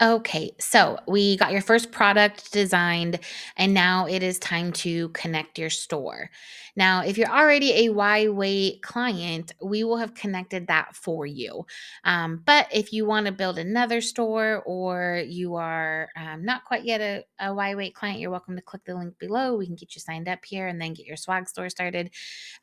Okay, so we got your first product designed, and now it is time to connect your store. Now, if you're already a YWait client, we will have connected that for you. But if you want to build another store or you are not quite yet a YWait client, you're welcome to click the link below. We can get you signed up here and then get your swag store started.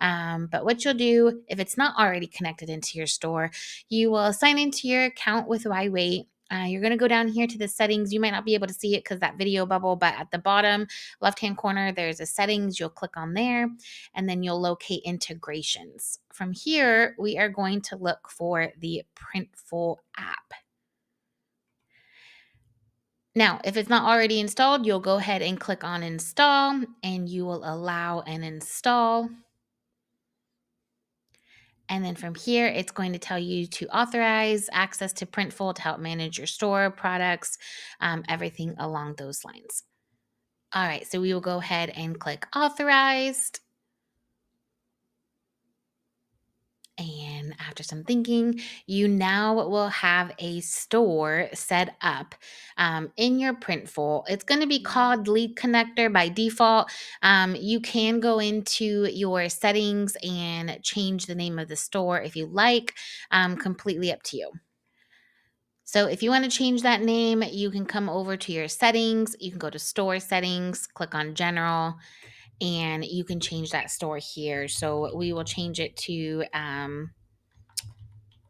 But what you'll do, if it's not already connected into your store, you will sign into your account with YWait. You're going to go down here to the settings. You might not be able to see it because that video bubble, but at the bottom left-hand corner, there's a settings. You'll click on there and then you'll locate integrations. From here, we are going to look for the Printful app. Now, if it's not already installed, you'll go ahead and click on install and you will allow an install. And then from here, it's going to tell you to authorize access to Printful to help manage your store, products, everything along those lines. All right, so we will go ahead and click authorized. And after some thinking, you now will have a store set up in your Printful. It's going to be called Lead Connector by default. You can go into your settings and change the name of the store if you like, completely up to you. So if you want to change that name, you can come over to your settings. You can go to store settings, click on general, and you can change that store here. So we will change it to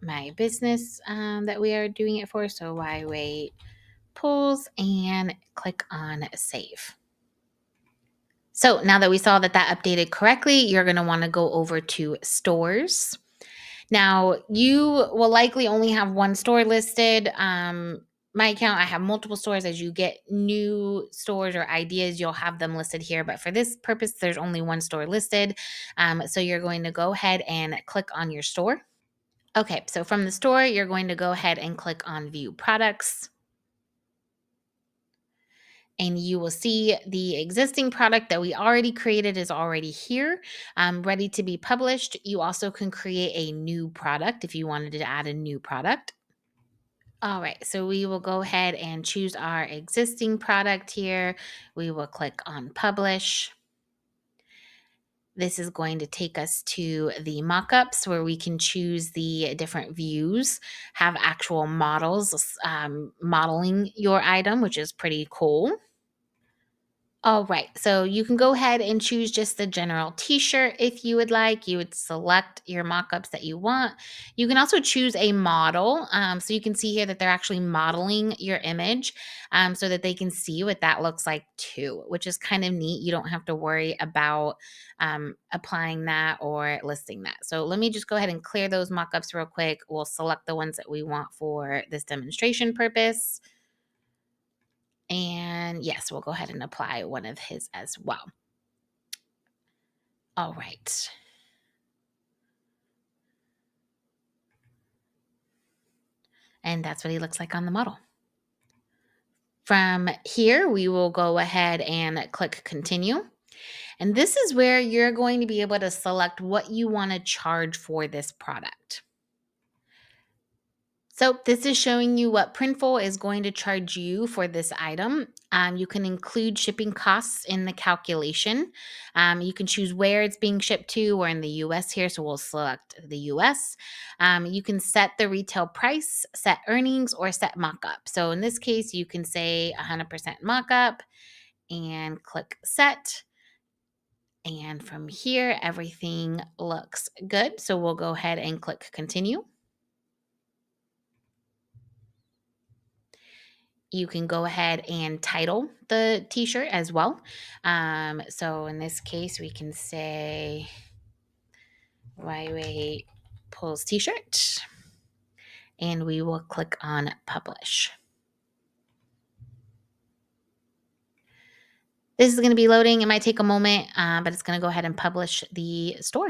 my business that we are doing it for. So YWait pulls and click on save. So now that we saw that updated correctly, you're going to want to go over to stores. Now, you will likely only have one store listed. My account, I have multiple stores. As you get new stores or ideas, you'll have them listed here. But for this purpose, there's only one store listed. So you're going to go ahead and click on your store. Okay, so from the store, you're going to go ahead and click on View Products. And you will see the existing product that we already created is already here, ready to be published. You also can create a new product if you wanted to add a new product. All right, so we will go ahead and choose our existing product here. We will click on Publish. This is going to take us to the mockups where we can choose the different views, have actual models modeling your item, which is pretty cool. All right, so you can go ahead and choose just the general t-shirt if you would like. You would select your mockups that you want. You can also choose a model. So you can see here that they're actually modeling your image so that they can see what that looks like too, which is kind of neat. You don't have to worry about applying that or listing that. So let me just go ahead and clear those mockups real quick. We'll select the ones that we want for this demonstration purpose. And yes, we'll go ahead and apply one of his as well. All right. And that's what he looks like on the model. From here, we will go ahead and click continue. And this is where you're going to be able to select what you want to charge for this product. So this is showing you what Printful is going to charge you for this item. You can include shipping costs in the calculation. You can choose where it's being shipped to. We're in the US here, so we'll select the US. You can set the retail price, set earnings, or set mockup. So in this case, you can say 100% mockup and click set. And from here, everything looks good. So we'll go ahead and click continue. You can go ahead and title the t-shirt as well. So in this case, we can say YWait pulls t-shirt and we will click on publish. This is going to be loading. It might take a moment, but it's going to go ahead and publish the store.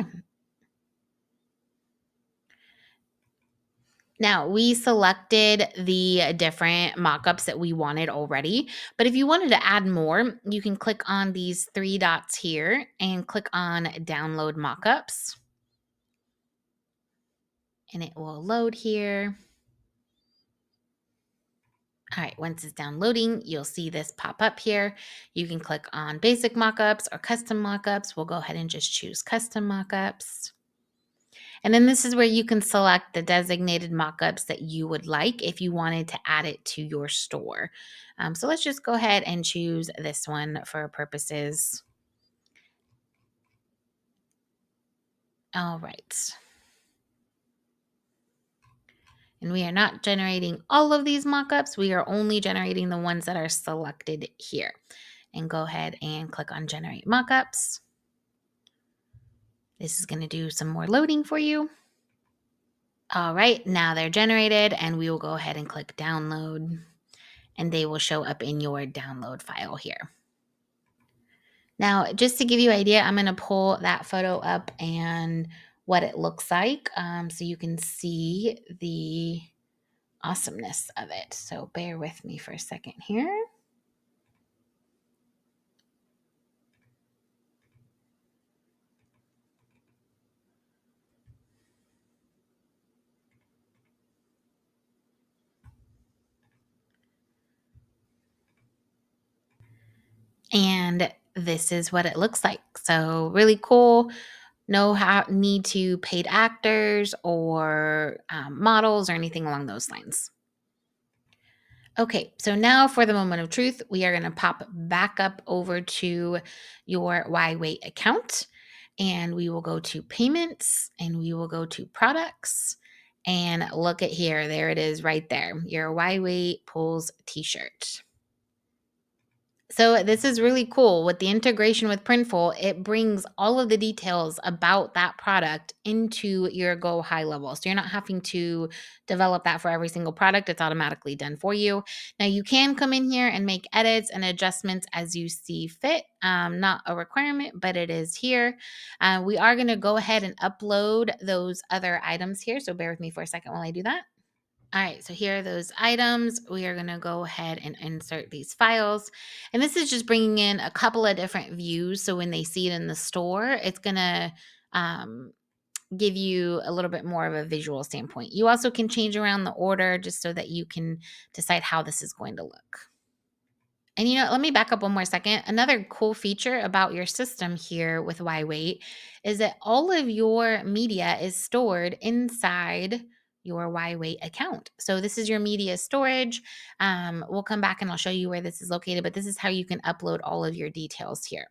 Now, we selected the different mockups that we wanted already, but if you wanted to add more, you can click on these three dots here and click on download mockups. And it will load here. All right, once it's downloading, you'll see this pop up here. You can click on basic mockups or custom mockups. We'll go ahead and just choose custom mockups. And then this is where you can select the designated mockups that you would like if you wanted to add it to your store. So let's just go ahead and choose this one for purposes. All right. And we are not generating all of these mockups. We are only generating the ones that are selected here. And go ahead and click on generate mockups. This is going to do some more loading for you. All right, now they're generated and we will go ahead and click download and they will show up in your download file here. Now, just to give you an idea, I'm going to pull that photo up and what it looks like so you can see the awesomeness of it. So bear with me for a second here. And this is what it looks like. So really cool. No need to paid actors or models or anything along those lines. Okay, so now for the moment of truth, we are going to pop back up over to your YWait account and we will go to payments and we will go to products and look at here. There it is right there. Your YWait pulls t-shirt. So this is really cool. With the integration with Printful, it brings all of the details about that product into your Go High level. So you're not having to develop that for every single product. It's automatically done for you. Now you can come in here and make edits and adjustments as you see fit. Not a requirement, but it is here. We are going to go ahead and upload those other items here. So bear with me for a second while I do that. All right, so here are those items. We are going to go ahead and insert these files. And this is just bringing in a couple of different views. So when they see it in the store, it's going to give you a little bit more of a visual standpoint. You also can change around the order just so that you can decide how this is going to look. And let me back up one more second. Another cool feature about your system here with YWait is that all of your media is stored inside your YWait account. So this is your media storage. We'll come back and I'll show you where this is located, but this is how you can upload all of your details here.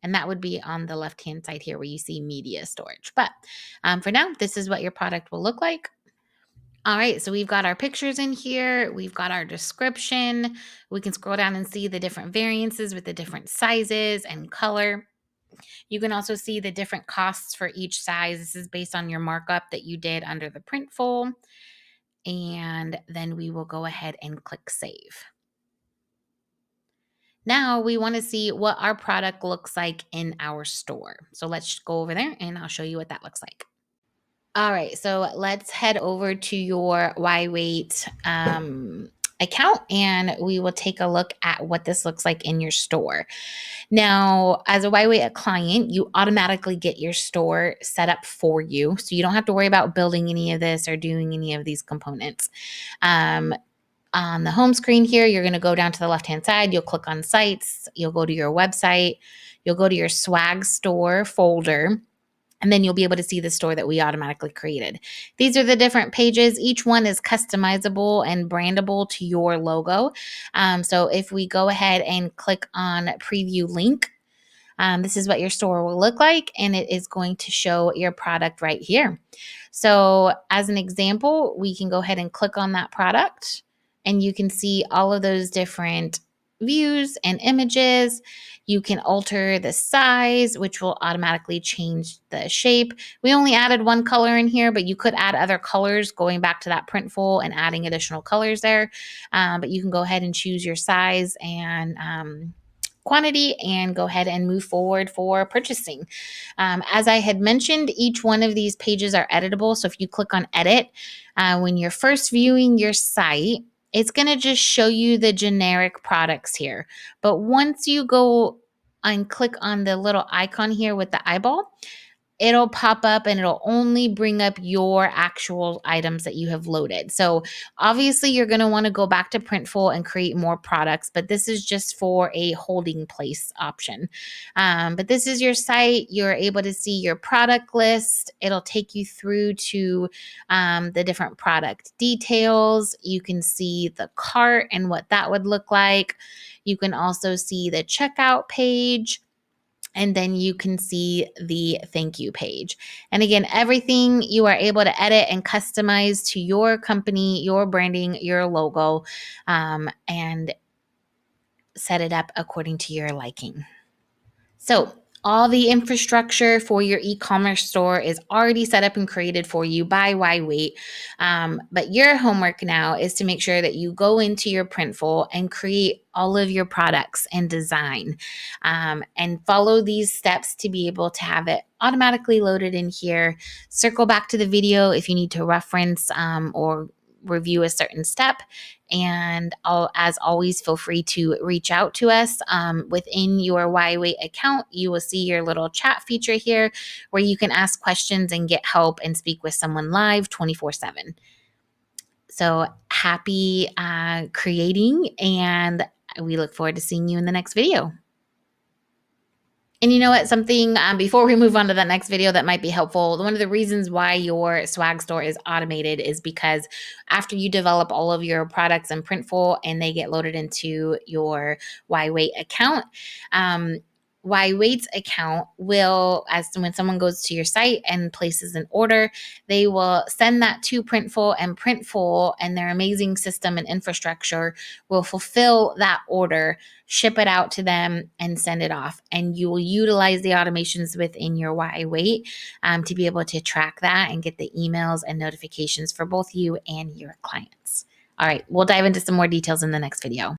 And that would be on the left-hand side here where you see media storage. But for now, this is what your product will look like. All right, so we've got our pictures in here. We've got our description. We can scroll down and see the different variances with the different sizes and color. You can also see the different costs for each size. This is based on your markup that you did under the Printful. And then we will go ahead and click save. Now we want to see what our product looks like in our store. So let's go over there and I'll show you what that looks like. All right, so let's head over to your YWait account and we will take a look at what this looks like in your store. Now, as a YWait client, you automatically get your store set up for you. So you don't have to worry about building any of this or doing any of these components. On the home screen here, you're going to go down to the left-hand side. You'll click on sites. You'll go to your website. You'll go to your swag store folder. And then you'll be able to see the store that we automatically created. These are the different pages. Each one is customizable and brandable to your logo. So if we go ahead and click on preview link, this is what your store will look like, and it is going to show your product right here. So as an example, we can go ahead and click on that product, and you can see all of those different views and images. You can alter the size, which will automatically change the shape. We only added one color in here, but you could add other colors going back to that Printful and adding additional colors there. But you can go ahead and choose your size and quantity and go ahead and move forward for purchasing. As I had mentioned, each one of these pages are editable. So if you click on edit, when you're first viewing your site, it's going to just show you the generic products here. But once you go and click on the little icon here with the eyeball, it'll pop up and it'll only bring up your actual items that you have loaded. So obviously you're going to want to go back to Printful and create more products, but this is just for a holding place option. But this is your site. You're able to see your product list. It'll take you through to the different product details. You can see the cart and what that would look like. You can also see the checkout page. And then you can see the thank you page. And again, everything you are able to edit and customize to your company, your branding, your logo, and set it up according to your liking. So all the infrastructure for your e-commerce store is already set up and created for you by YWait. But your homework now is to make sure that you go into your Printful and create all of your products and design, and follow these steps to be able to have it automatically loaded in here. Circle back to the video if you need to reference or review a certain step. And as always, feel free to reach out to us within your YWait account. You will see your little chat feature here where you can ask questions and get help and speak with someone live 24/7. So happy creating, and we look forward to seeing you in the next video. And you know what? Something before we move on to that next video that might be helpful. One of the reasons why your swag store is automated is because after you develop all of your products in Printful and they get loaded into your YWait account, YWait's account will, as when someone goes to your site and places an order, they will send that to Printful, and Printful and their amazing system and infrastructure will fulfill that order, ship it out to them, and send it off. And you will utilize the automations within your YWait to be able to track that and get the emails and notifications for both you and your clients. All right, we'll dive into some more details in the next video.